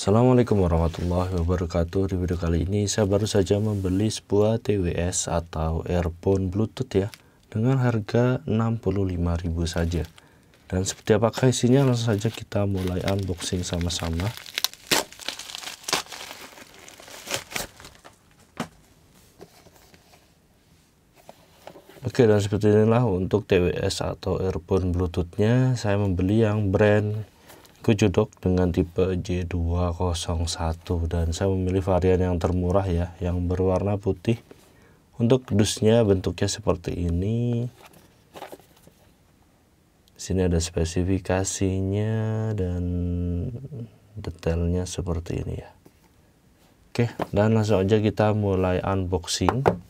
Assalamualaikum warahmatullahi wabarakatuh. Di video kali ini saya baru saja membeli sebuah TWS atau earphone Bluetooth ya, dengan harga 65.000 saja. Dan seperti apakah isinya, langsung saja kita mulai unboxing sama-sama. Oke, dan seperti inilah untuk TWS atau earphone Bluetoothnya. Saya membeli yang brand Kujodok dengan tipe J201, dan saya memilih varian yang termurah ya, yang berwarna putih. Untuk dusnya bentuknya seperti ini. Sini ada spesifikasinya dan detailnya seperti ini ya. Oke, dan langsung aja kita mulai unboxing.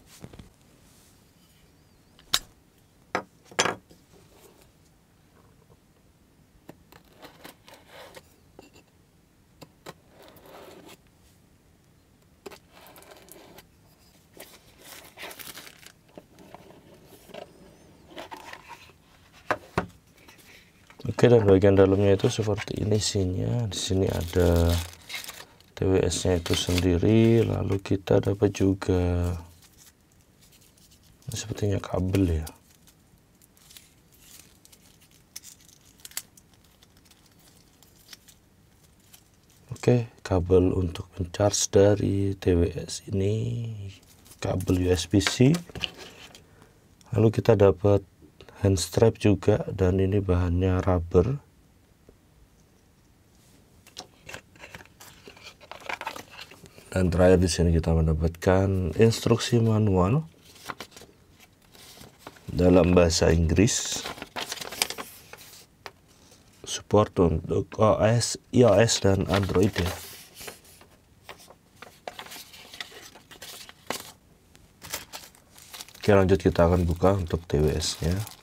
Oke, dan bagian dalamnya itu seperti ini isinya. Di sini ada TWS-nya itu sendiri, lalu kita dapat juga sepertinya kabel ya. Oke, kabel untuk mencharge dari TWS ini, kabel USB-C. Lalu kita dapat hand strap juga, dan ini bahannya rubber. Dan terakhir di sini kita mendapatkan instruksi manual dalam bahasa Inggris. Support untuk OS, iOS dan Android ya. Oke, lanjut kita akan buka untuk TWS-nya.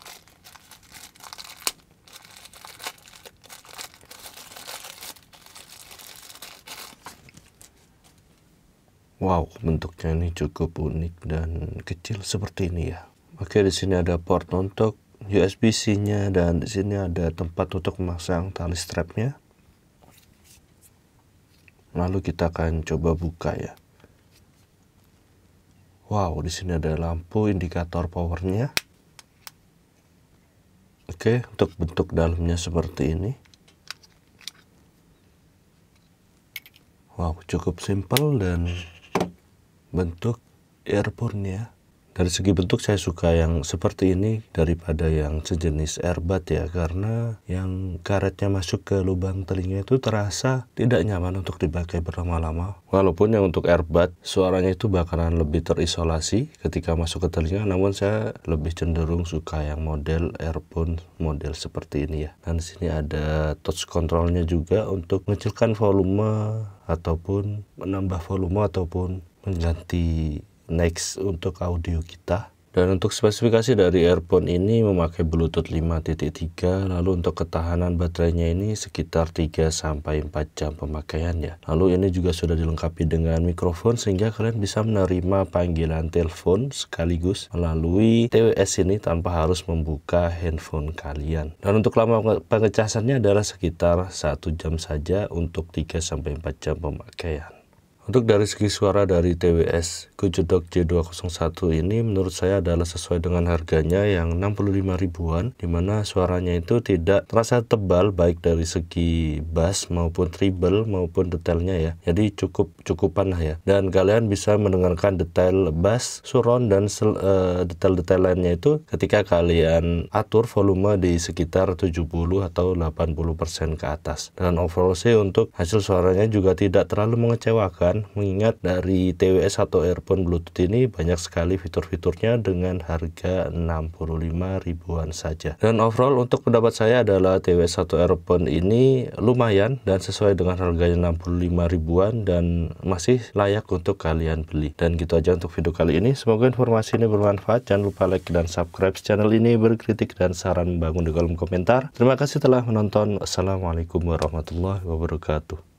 Wow, bentuknya ini cukup unik dan kecil seperti ini ya. Oke, di sini ada port untuk USB-C-nya, dan di sini ada tempat untuk memasang tali strapnya. Lalu kita akan coba buka ya. Wow, di sini ada lampu indikator powernya. Oke, untuk bentuk dalamnya seperti ini. Wow, cukup simpel dan bentuk earphone ya. Dari segi bentuk saya suka yang seperti ini daripada yang sejenis earbud ya, karena yang karetnya masuk ke lubang telinga itu terasa tidak nyaman untuk dipakai berlama-lama. Walaupun yang untuk earbud suaranya itu bakalan lebih terisolasi ketika masuk ke telinga, namun saya lebih cenderung suka yang model earphone model seperti ini ya. Dan di sini ada touch controlnya juga untuk mengecilkan volume ataupun menambah volume ataupun mengganti next untuk audio kita. Dan untuk spesifikasi dari earphone ini memakai Bluetooth 5.3, lalu untuk ketahanan baterainya ini sekitar 3-4 jam pemakaiannya. Lalu ini juga sudah dilengkapi dengan mikrofon sehingga kalian bisa menerima panggilan telepon sekaligus melalui TWS ini tanpa harus membuka handphone kalian. Dan untuk lama pengecasannya adalah sekitar 1 jam saja untuk 3-4 jam pemakaian. Untuk dari segi suara dari TWS Kujodok J201 ini menurut saya adalah sesuai dengan harganya yang 65 ribuan, dimana suaranya itu tidak terasa tebal baik dari segi bass maupun treble maupun detailnya ya. Jadi cukupan lah ya. Dan kalian bisa mendengarkan detail bass, surround dan detail-detail lainnya itu ketika kalian atur volume di sekitar 70 atau 80% ke atas. Dan overall sih untuk hasil suaranya juga tidak terlalu mengecewakan, mengingat dari TWS atau earphone Bluetooth ini banyak sekali fitur-fiturnya dengan harga 65 ribuan saja. Dan overall untuk pendapat saya adalah TWS atau earphone ini lumayan dan sesuai dengan harganya 65 ribuan dan masih layak untuk kalian beli. Dan gitu aja untuk video kali ini. Semoga informasi ini bermanfaat. Jangan lupa like dan subscribe channel ini, berkritik dan saran membangun di kolom komentar. Terima kasih telah menonton. Assalamualaikum warahmatullahi wabarakatuh.